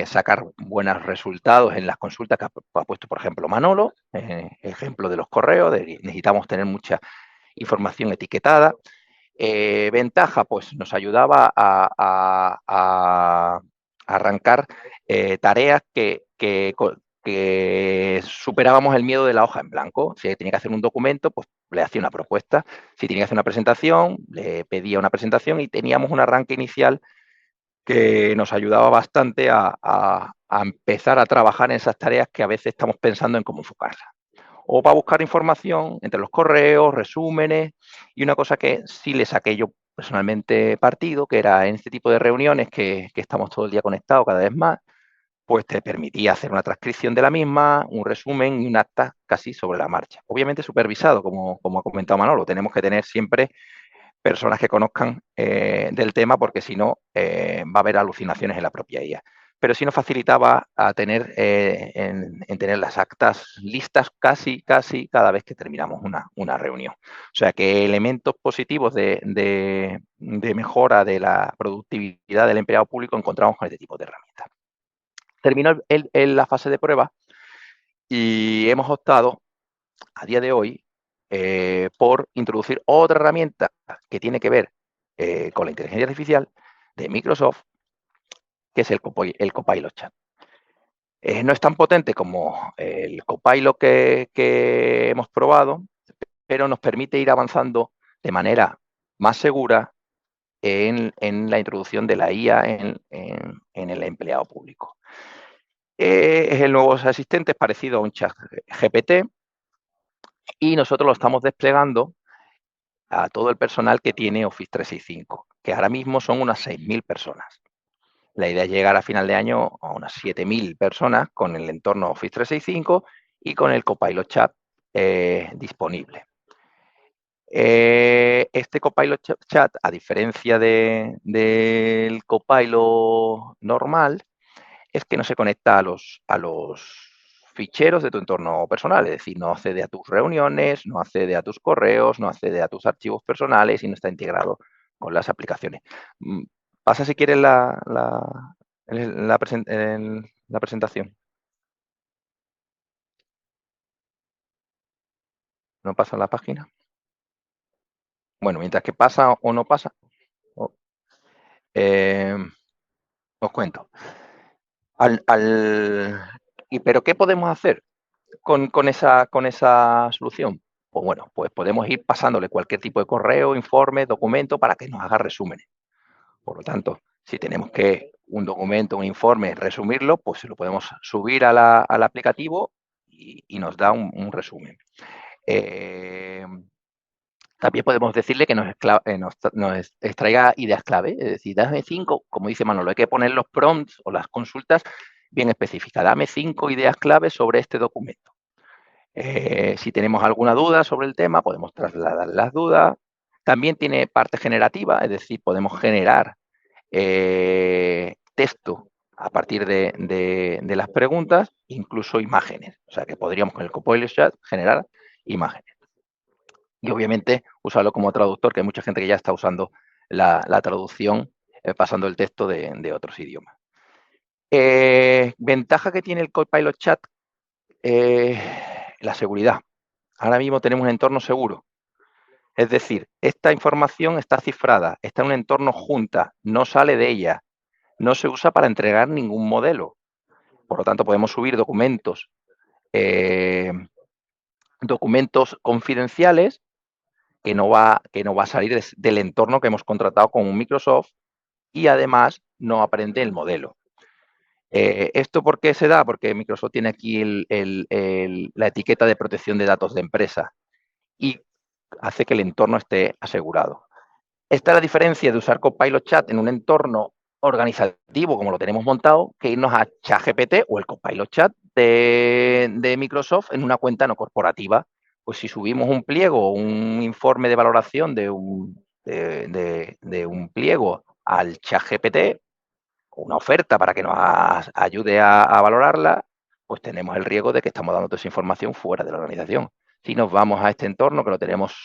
sacar buenos resultados en las consultas que ha puesto, por ejemplo, Manolo, ejemplo de los correos, necesitamos tener mucha información etiquetada. Ventaja, pues nos ayudaba a arrancar tareas que superábamos el miedo de la hoja en blanco. Si tenía que hacer un documento, pues le hacía una propuesta. Si tenía que hacer una presentación, le pedía una presentación y teníamos un arranque inicial que nos ayudaba bastante a empezar a trabajar en esas tareas que a veces estamos pensando en cómo enfocarlas. O para buscar información entre los correos, resúmenes, y una cosa que sí le saqué yo personalmente partido, que era en este tipo de reuniones que estamos todo el día conectados cada vez más, pues te permitía hacer una transcripción de la misma, un resumen y un acta casi sobre la marcha. Obviamente supervisado, como ha comentado Manolo, tenemos que tener siempre personas que conozcan del tema, porque si no va a haber alucinaciones en la propia IA. Pero sí nos facilitaba a tener, en tener las actas listas casi cada vez que terminamos una reunión. O sea que elementos positivos de mejora de la productividad del empleado público encontramos con este tipo de herramientas. Terminó la fase de prueba y hemos optado a día de hoy por introducir otra herramienta que tiene que ver con la inteligencia artificial de Microsoft, que es el Copilot Chat. No es tan potente como el Copilot que hemos probado, pero nos permite ir avanzando de manera más segura, en la introducción de la IA en el empleado público. Es el nuevo asistente, es parecido a un chat GPT, y nosotros lo estamos desplegando a todo el personal que tiene Office 365, que ahora mismo son unas 6.000 personas. La idea es llegar a final de año a unas 7.000 personas con el entorno Office 365 y con el Copilot Chat disponible. Este Copilot Chat, a diferencia del Copilot normal, es que no se conecta a los ficheros de tu entorno personal, es decir, no accede a tus reuniones, no accede a tus correos, no accede a tus archivos personales y no está integrado con las aplicaciones. Pasa si quieres la presentación. ¿No pasa la página? Bueno, mientras que pasa o no pasa, os cuento. ¿Pero qué podemos hacer con esa solución? Pues bueno, pues podemos ir pasándole cualquier tipo de correo, informe, documento para que nos haga resúmenes. Por lo tanto, si tenemos que un documento, un informe, resumirlo, pues se lo podemos subir al aplicativo y nos da un resumen. También podemos decirle que nos extraiga ideas clave, es decir, dame 5, como dice Manolo, hay que poner los prompts o las consultas bien específicas. Dame 5 ideas clave sobre este documento. Si tenemos alguna duda sobre el tema, podemos trasladar las dudas. También tiene parte generativa, es decir, podemos generar texto a partir de las preguntas, incluso imágenes. O sea, que podríamos con el Copilot Chat generar imágenes. Y obviamente usarlo como traductor, que hay mucha gente que ya está usando la traducción, pasando el texto de otros idiomas. Ventaja que tiene el Copilot Chat, la seguridad. Ahora mismo tenemos un entorno seguro. Es decir, esta información está cifrada, está en un entorno junta, no sale de ella, no se usa para entregar ningún modelo. Por lo tanto, podemos subir documentos confidenciales que no va a salir del entorno que hemos contratado con un Microsoft y además no aprende el modelo. ¿Esto por qué se da? Porque Microsoft tiene aquí la etiqueta de protección de datos de empresa y hace que el entorno esté asegurado. Esta es la diferencia de usar Copilot Chat en un entorno organizativo como lo tenemos montado, que irnos a ChatGPT o el Copilot Chat de Microsoft en una cuenta no corporativa. Pues si subimos un pliego, un informe de valoración de un pliego al ChatGPT, una oferta para que nos ayude a valorarla, pues tenemos el riesgo de que estamos dando toda esa información fuera de la organización. Si nos vamos a este entorno que lo tenemos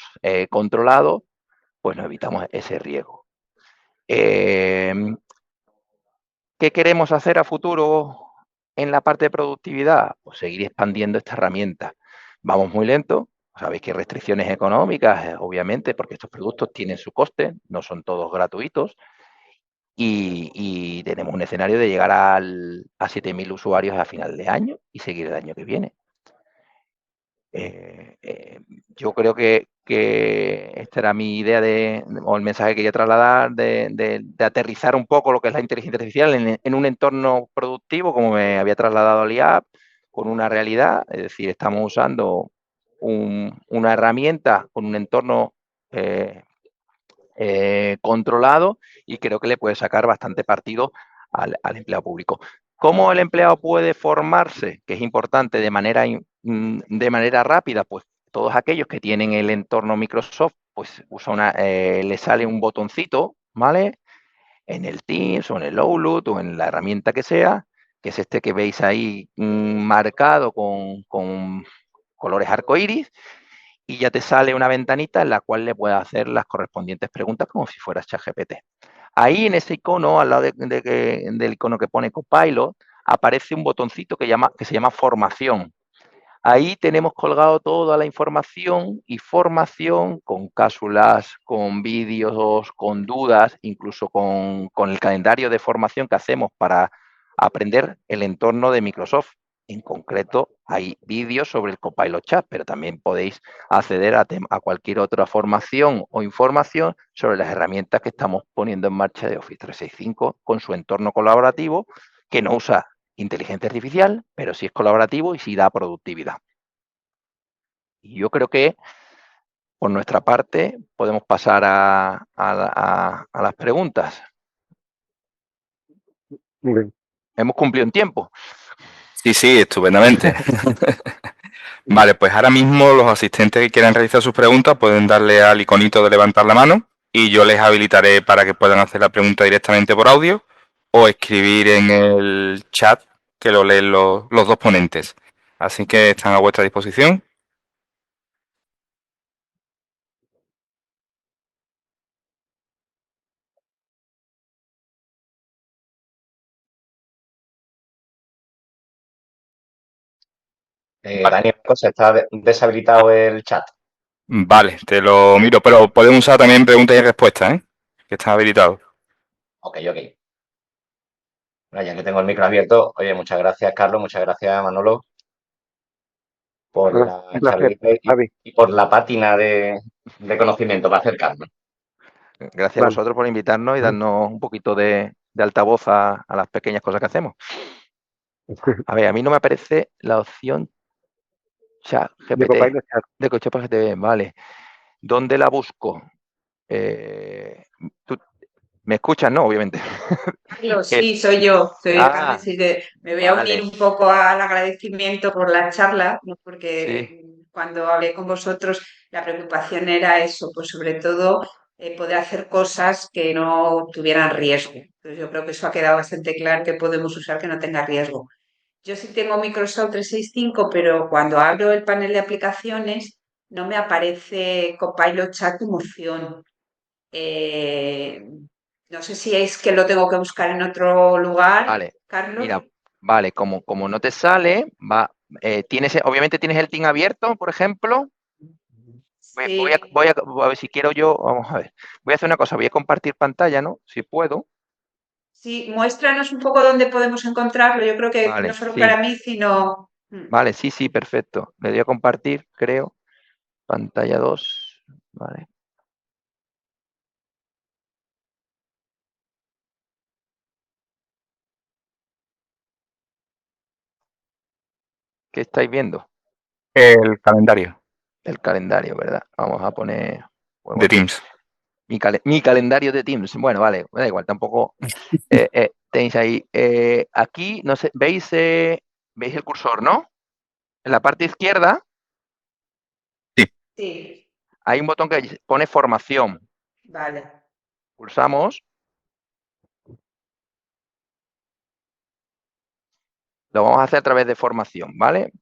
controlado, pues nos evitamos ese riesgo. ¿Qué queremos hacer a futuro en la parte de productividad? Pues seguir expandiendo esta herramienta. Vamos muy lento, sabéis que hay restricciones económicas, obviamente, porque estos productos tienen su coste, no son todos gratuitos, y tenemos un escenario de llegar a 7.000 usuarios a final de año y seguir el año que viene. Yo creo que esta era mi idea o el mensaje que quería trasladar de aterrizar un poco lo que es la inteligencia artificial en un entorno productivo, como me había trasladado al IAP, con una realidad, es decir, estamos usando una herramienta con un entorno controlado y creo que le puede sacar bastante partido al empleado público. ¿Cómo el empleado puede formarse? Que es importante de manera rápida, pues todos aquellos que tienen el entorno Microsoft, pues le sale un botoncito, ¿vale? En el Teams o en el Outlook o en la herramienta que sea, que es este que veis ahí marcado con colores arcoíris, y ya te sale una ventanita en la cual le puedes hacer las correspondientes preguntas como si fueras ChatGPT. Ahí en ese icono, al lado del icono que pone Copilot, aparece un botoncito que se llama formación. Ahí tenemos colgado toda la información y formación con cápsulas, con vídeos, con dudas, incluso con el calendario de formación que hacemos para aprender el entorno de Microsoft. En concreto, hay vídeos sobre el Copilot Chat, pero también podéis acceder a cualquier otra formación o información sobre las herramientas que estamos poniendo en marcha de Office 365 con su entorno colaborativo, que no usa inteligencia artificial, pero sí es colaborativo y sí da productividad. Y yo creo que, por nuestra parte, podemos pasar a las preguntas. Muy bien. Hemos cumplido en tiempo. Sí, estupendamente. Vale, pues ahora mismo los asistentes que quieran realizar sus preguntas pueden darle al iconito de levantar la mano y yo les habilitaré para que puedan hacer la pregunta directamente por audio o escribir en el chat que lo leen los dos ponentes. Así que están a vuestra disposición. Daniel, cosa, está deshabilitado el chat. Vale, te lo miro, pero podemos usar también preguntas y respuestas, ¿eh? Que están habilitados. Ok. Bueno, ya que tengo el micro abierto, oye, muchas gracias, Carlos, muchas gracias, Manolo, por Nada, la un placer, charlita Javi. y por la pátina de conocimiento para acercarnos. Gracias a Vale. vosotros por invitarnos y darnos un poquito de altavoz a las pequeñas cosas que hacemos. A ver, a mí no me aparece la opción chat De GPT Copilot Chat. de Coche para GTV, vale. ¿Dónde la busco? ¿Tú me escuchas? No, obviamente. Carlos, sí, soy yo, Carmen, Ah, sí que me voy a unir vale, un poco al agradecimiento por la charla, ¿no? Porque sí. cuando hablé con vosotros la preocupación era eso, pues sobre todo poder hacer cosas que no tuvieran riesgo. Entonces yo creo que eso ha quedado bastante claro que podemos usar que no tenga riesgo. Yo sí tengo Microsoft 365, pero cuando abro el panel de aplicaciones no me aparece Copilot Chat como opción. Eh, no sé si es que lo tengo que buscar en otro lugar, Vale, Carlos. mira, vale, como no te sale, obviamente tienes el team abierto, por ejemplo. Sí, Voy a ver si quiero yo, vamos a ver. Voy a hacer una cosa, voy a compartir pantalla, ¿no? Si puedo. sí, muéstranos un poco dónde podemos encontrarlo. Yo creo que no Vale, solo sí, para mí, sino... vale, sí, perfecto. Le doy a compartir, creo. Pantalla 2, vale. ¿Qué estáis viendo? El calendario El calendario, ¿verdad? Vamos a poner de Teams. mi calendario de Teams. Bueno, vale, da igual, tampoco tenéis ahí. Aquí, no sé, ¿veis el cursor, no? En la parte izquierda Sí, hay un botón que pone formación. vale. Pulsamos. Lo vamos a hacer a través de formación, ¿vale?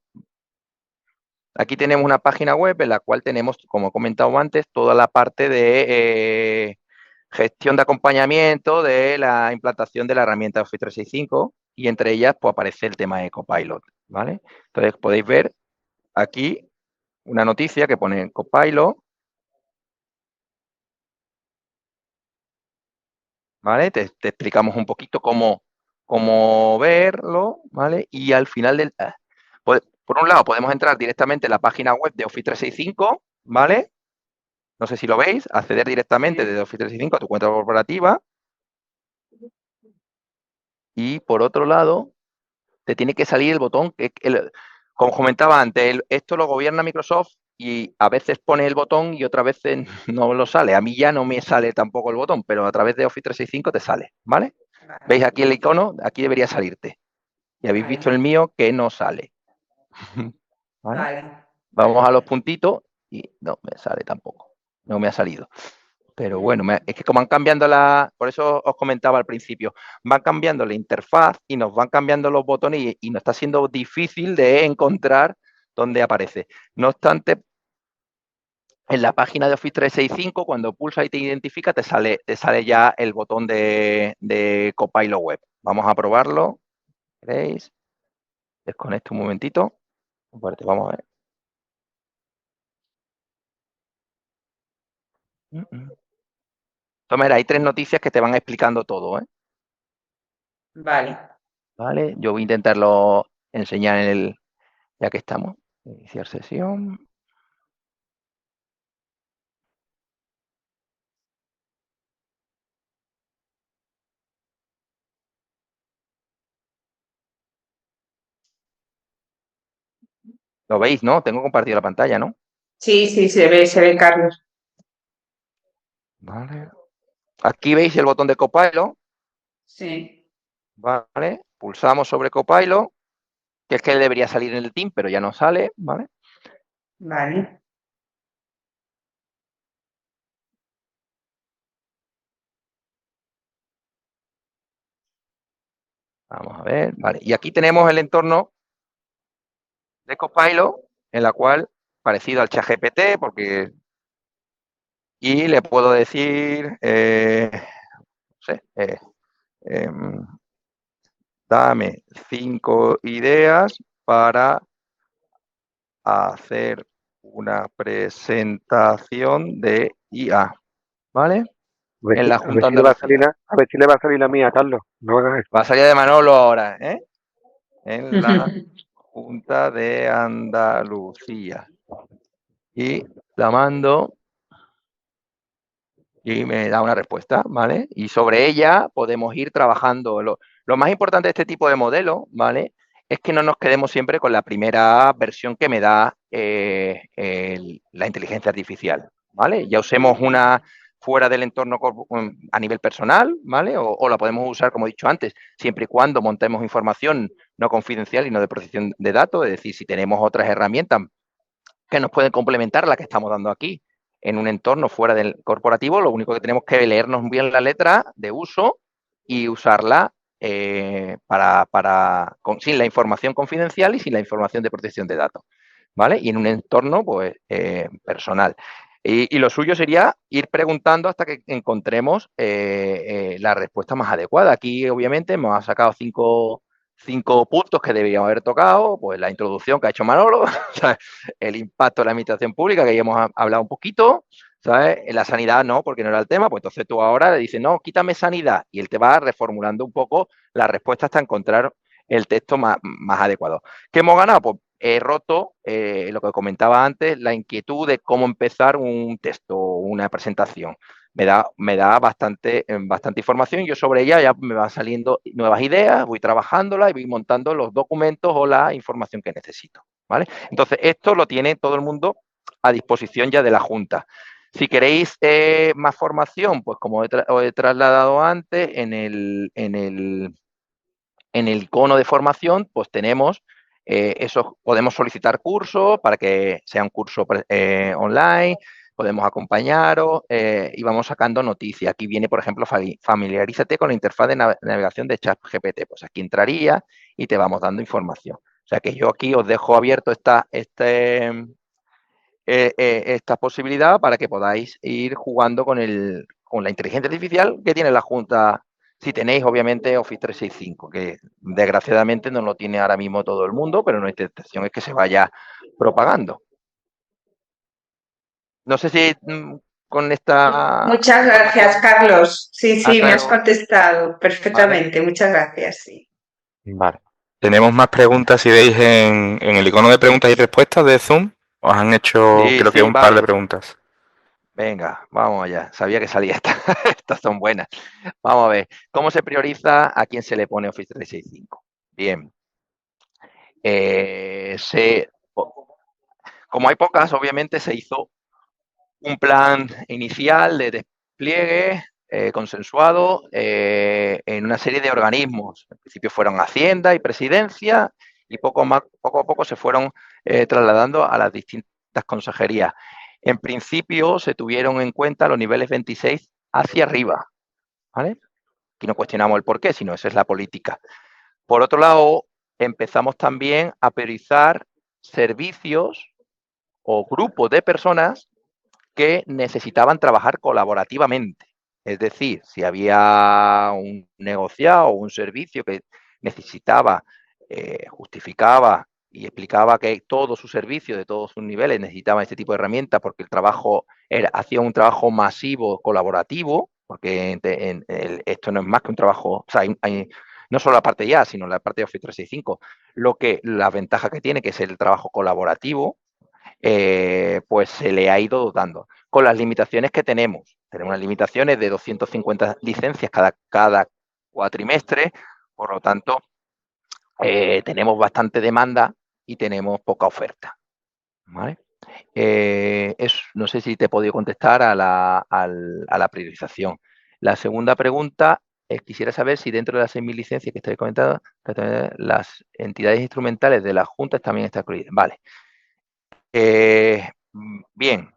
Aquí tenemos una página web en la cual tenemos, como he comentado antes, toda la parte de gestión de acompañamiento de la implantación de la herramienta Office 365 y entre ellas pues, aparece el tema de Copilot, ¿vale? Entonces podéis ver aquí una noticia que pone Copilot, ¿vale? Te explicamos un poquito cómo verlo, ¿vale? Y al final por un lado podemos entrar directamente en la página web de Office 365, ¿vale? No sé si lo veis, acceder directamente desde Office 365 a tu cuenta corporativa. Y por otro lado, te tiene que salir el botón, como comentaba antes, esto lo gobierna Microsoft y a veces pone el botón y otras veces no lo sale. A mí ya no me sale tampoco el botón, pero a través de Office 365 te sale, ¿vale? ¿Veis aquí el icono? Aquí debería salirte. Y habéis visto el mío que no sale. ¿Vale? Vamos a los puntitos y no me sale tampoco. No me ha salido. Pero bueno, es que como van cambiando por eso os comentaba al principio, van cambiando la interfaz y nos van cambiando los botones y nos está siendo difícil de encontrar dónde aparece. No obstante, en la página de Office 365, cuando pulsas y te identifica, te sale ya el botón de Copilot Web. Vamos a probarlo. ¿Veis? Desconecto un momentito. Vamos a ver. Entonces, mira, hay 3 noticias que te van explicando todo, ¿eh? Vale. ¿Vale? Yo voy a intentarlo enseñar en el, ya que estamos, iniciar sesión. Lo veis, ¿no? Tengo compartido la pantalla, ¿no? Sí, sí, se ve, Carlos. Vale. Aquí veis el botón de Copilot, Sí, ¿vale? Pulsamos sobre Copilot, que es que debería salir en el Team, pero ya no sale, ¿vale? vale. Vamos a ver, vale. Y aquí tenemos el entorno de Copilot, en la cual, parecido al ChatGPT, porque... Y le puedo decir, no sé, dame 5 ideas para hacer una presentación de IA, ¿vale? En la A ver Junta de si le va a salir Andalucía. a ver si le va a salir la mía, Carlos. No hagas eso. Va a salir de Manolo ahora, ¿eh? En la Junta de Andalucía. Y la mando y me da una respuesta, ¿vale? Y sobre ella podemos ir trabajando. Lo más importante de este tipo de modelo, ¿vale? Es que no nos quedemos siempre con la primera versión que me da la inteligencia artificial, ¿vale? Ya usemos una fuera del entorno a nivel personal, ¿vale? O la podemos usar, como he dicho antes, siempre y cuando montemos información no confidencial y no de protección de datos, es decir, si tenemos otras herramientas que nos pueden complementar la que estamos dando aquí en un entorno fuera del corporativo, lo único que tenemos que leernos bien la letra de uso y usarla sin la información confidencial y sin la información de protección de datos, ¿vale? Y en un entorno, pues, personal. Y lo suyo sería ir preguntando hasta que encontremos la respuesta más adecuada. Aquí, obviamente, hemos sacado cinco puntos que deberíamos haber tocado, pues la introducción que ha hecho Manolo, ¿sabes? El impacto de la administración pública, que ya hemos hablado un poquito, ¿sabes? En la sanidad no, porque no era el tema, pues entonces tú ahora le dices, no, quítame sanidad, y él te va reformulando un poco la respuesta hasta encontrar el texto más adecuado. ¿Qué hemos ganado? Pues he roto lo que comentaba antes, la inquietud de cómo empezar un texto, una presentación. Me da bastante información y yo sobre ella ya me van saliendo nuevas ideas, voy trabajándola y voy montando los documentos o la información que necesito, ¿vale? Entonces, esto lo tiene todo el mundo a disposición ya de la Junta. Si queréis más formación, pues como os he trasladado antes, en el icono de formación, pues tenemos podemos solicitar cursos para que sea un curso online, podemos acompañaros y vamos sacando noticias. Aquí viene, por ejemplo, familiarízate con la interfaz de navegación de ChatGPT. Pues aquí entraría y te vamos dando información. O sea que yo aquí os dejo abierto esta posibilidad para que podáis ir jugando con la inteligencia artificial que tiene la Junta, si tenéis obviamente Office 365, que desgraciadamente no lo tiene ahora mismo todo el mundo, pero nuestra intención es que se vaya propagando. No sé si con esta... Muchas gracias, Carlos. Sí, sí, me has Aclaro. contestado perfectamente. Vale. Muchas gracias, sí. Vale. Tenemos más preguntas, si veis en el icono de preguntas y respuestas de Zoom. Os han hecho, Sí, creo que sí, un par de vale. preguntas. Venga, vamos allá. Sabía que salía esta. Estas son buenas. Vamos a ver. ¿Cómo se prioriza a quién se le pone Office 365? Bien. Como hay pocas, obviamente se hizo un plan inicial de despliegue consensuado en una serie de organismos. En principio fueron Hacienda y Presidencia y poco a poco se fueron trasladando a las distintas consejerías. En principio se tuvieron en cuenta los niveles 26 hacia arriba, ¿vale? Aquí no cuestionamos el por qué, sino esa es la política. Por otro lado, empezamos también a priorizar servicios o grupos de personas que necesitaban trabajar colaborativamente. Es decir, si había un negociado o un servicio que necesitaba, justificaba y explicaba que todo su servicio de todos sus niveles necesitaba este tipo de herramientas porque el trabajo hacía un trabajo masivo colaborativo, porque esto no es más que un trabajo, o sea, no solo la parte IA, sino la parte de Office 365, la ventaja que tiene, que es el trabajo colaborativo, pues se le ha ido dotando. Con las limitaciones que tenemos unas limitaciones de 250 licencias cada cuatrimestre, por lo tanto, tenemos bastante demanda y tenemos poca oferta, ¿vale? No sé si te he podido contestar a la priorización. La segunda pregunta quisiera saber si dentro de las 6.000 licencias que estáis comentando, las entidades instrumentales de las juntas también están incluidas. Vale. Bien.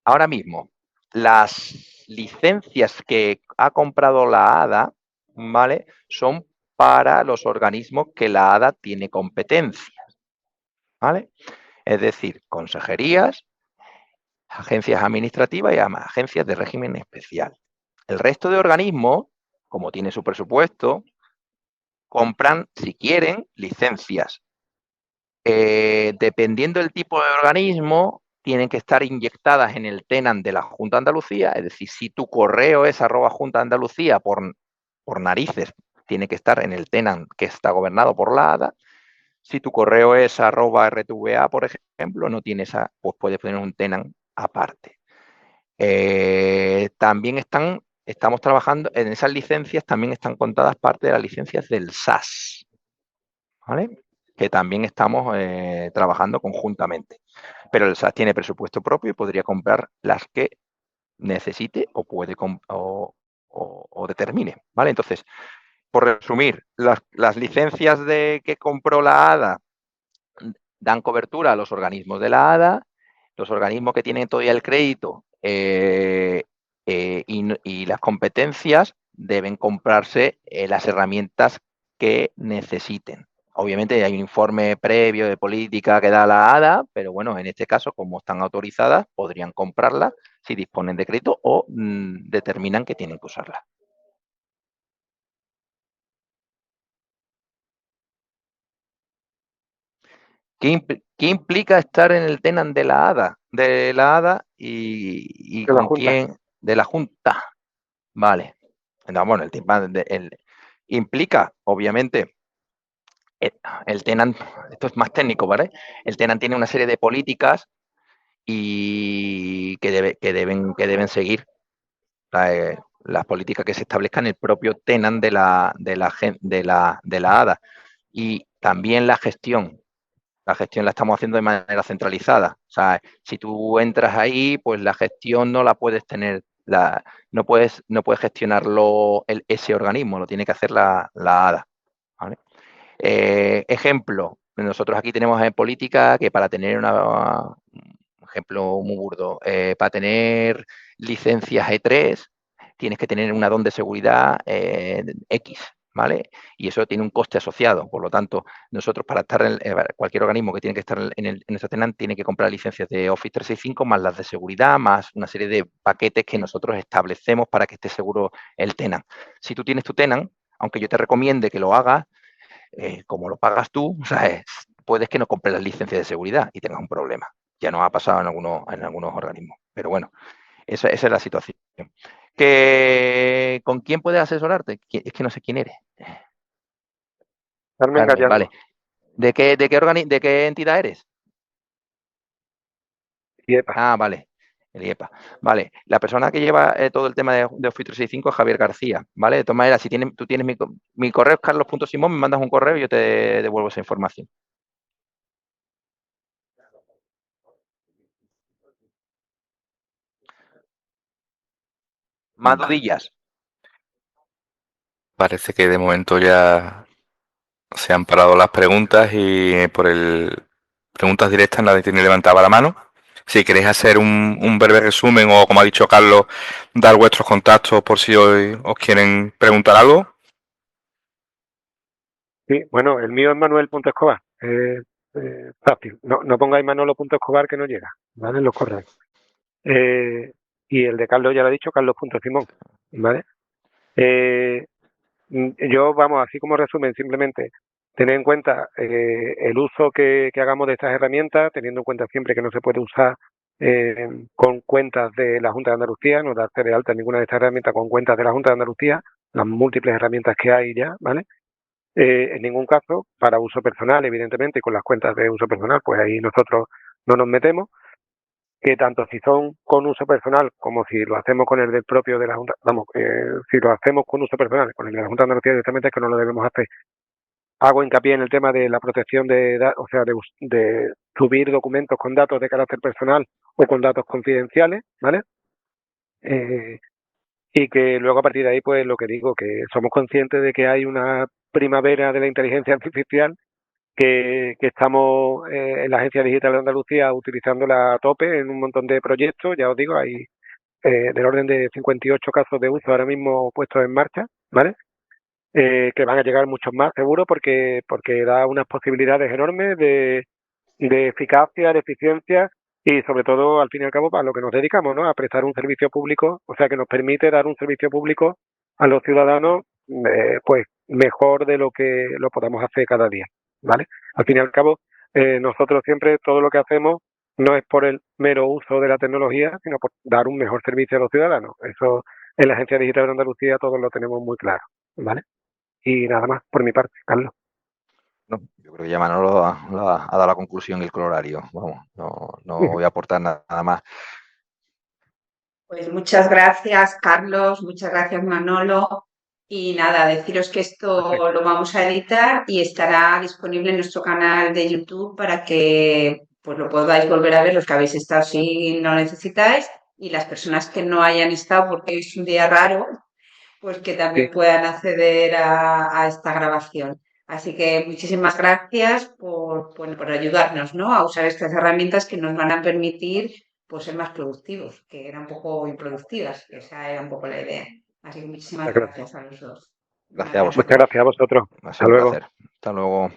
Ahora mismo, las licencias que ha comprado la ADA, ¿vale?, son para los organismos que la ADA tiene competencias, ¿vale? Es decir, consejerías, agencias administrativas y agencias de régimen especial. El resto de organismos, como tiene su presupuesto, compran, si quieren, licencias. Dependiendo del tipo de organismo, tienen que estar inyectadas en el tenant de la Junta de Andalucía. Es decir, si tu correo es @Junta de Andalucía, por narices, tiene que estar en el tenant que está gobernado por la ADA. Si tu correo es @RTVA, por ejemplo, no tiene pues puedes poner un tenant aparte. También estamos trabajando en esas licencias, también están contadas parte de las licencias del SAS, ¿vale?, que también estamos trabajando conjuntamente. Pero el SAS tiene presupuesto propio y podría comprar las que necesite o puede o determine, ¿vale? Entonces, por resumir, las licencias que compró la ADA dan cobertura a los organismos de la ADA, los organismos que tienen todavía el crédito y las competencias deben comprarse las herramientas que necesiten. Obviamente hay un informe previo de política que da la ADA, pero bueno, en este caso, como están autorizadas, podrían comprarlas si disponen de crédito o determinan que tienen que usarlas. ¿Qué implica estar en el tenant de la ADA? De la ADA y De la con Junta. quién, de la Junta. Vale. No, bueno, implica, obviamente, el tenant, esto es más técnico, ¿vale? El tenant tiene una serie de políticas y que deben seguir las políticas que se establezcan en el propio tenant de la ADA. Y también la gestión. La gestión la estamos haciendo de manera centralizada. O sea, si tú entras ahí, pues la gestión no la puedes tener, no puedes gestionarlo ese organismo, lo tiene que hacer la ADA, ¿vale? Ejemplo, nosotros aquí tenemos en política que para tener un ejemplo muy burdo, para tener licencias E3 tienes que tener una DON de seguridad X, ¿vale? Y eso tiene un coste asociado. Por lo tanto, nosotros para estar en cualquier organismo que tiene que estar en ese tenant tiene que comprar licencias de Office 365 más las de seguridad, más una serie de paquetes que nosotros establecemos para que esté seguro el tenant. Si tú tienes tu tenant, aunque yo te recomiende que lo hagas, como lo pagas tú, o sea, puedes que no compres las licencias de seguridad y tengas un problema. Ya nos ha pasado en algunos organismos. Pero bueno, esa es la situación. ¿Con quién puedes asesorarte? Es que no sé quién eres. Carmen Carmen, Gallardo. vale. ¿De qué entidad eres? IEPA. Ah, vale. El IEPA. Vale. La persona que lleva todo el tema de Office 365 es Javier García, ¿vale? De todas maneras, si tú tienes mi correo es carlos.simón, me mandas un correo y yo te devuelvo esa información. Más dudillas. Parece que de momento ya se han parado las preguntas y preguntas directas nadie tiene levantada la mano. Si queréis hacer un breve resumen o, como ha dicho Carlos, dar vuestros contactos por si hoy os quieren preguntar algo. Sí, bueno, el mío es manuel.escobar. Fácil. No pongáis manolo.escobar que no llega, ¿vale? En los correos. Y el de Carlos ya lo he dicho, carlos.simón, ¿vale? Yo, vamos, así como resumen, simplemente tener en cuenta el uso que hagamos de estas herramientas, teniendo en cuenta siempre que no se puede usar con cuentas de la Junta de Andalucía, no darse de alta ninguna de estas herramientas con cuentas de la Junta de Andalucía, las múltiples herramientas que hay ya, ¿vale? En ningún caso para uso personal, evidentemente, y con las cuentas de uso personal, pues ahí nosotros no nos metemos, que tanto si son con uso personal como si lo hacemos con el del propio de la Junta, vamos, si lo hacemos con uso personal, con el de la Junta de Andalucía directamente, es que no lo debemos hacer. Hago hincapié en el tema de la protección o sea, de subir documentos con datos de carácter personal o con datos confidenciales, ¿vale? Y que luego a partir de ahí, pues lo que digo, que somos conscientes de que hay una primavera de la inteligencia artificial que estamos en la Agencia Digital de Andalucía utilizándola a tope en un montón de proyectos. Ya os digo, hay del orden de 58 casos de uso ahora mismo puestos en marcha, ¿vale? Que van a llegar muchos más seguro porque da unas posibilidades enormes de eficacia, de eficiencia y sobre todo, al fin y al cabo, a lo que nos dedicamos, ¿no? A prestar un servicio público, o sea, que nos permite dar un servicio público a los ciudadanos, pues mejor de lo que lo podamos hacer cada día, ¿vale? Al fin y al cabo, nosotros siempre todo lo que hacemos no es por el mero uso de la tecnología, sino por dar un mejor servicio a los ciudadanos. Eso en la Agencia Digital de Andalucía todos lo tenemos muy claro, ¿vale? Y nada más por mi parte, Carlos. No, yo creo que ya Manolo ha dado la conclusión y el colorario. Vamos, no voy a aportar nada más. Pues muchas gracias, Carlos, muchas gracias, Manolo. Y nada, deciros que esto lo vamos a editar y estará disponible en nuestro canal de YouTube para que pues lo podáis volver a ver, los que habéis estado si no lo necesitáis, y las personas que no hayan estado porque es un día raro, pues que también puedan acceder a esta grabación. Así que muchísimas gracias por ayudarnos, ¿no? A usar estas herramientas que nos van a permitir pues, ser más productivos, que eran un poco improductivas, que esa era un poco la idea. Así que muchísimas gracias a los dos. Gracias a vosotros. Muchas gracias a vosotros. Ha Hasta sido un luego. placer. Hasta luego.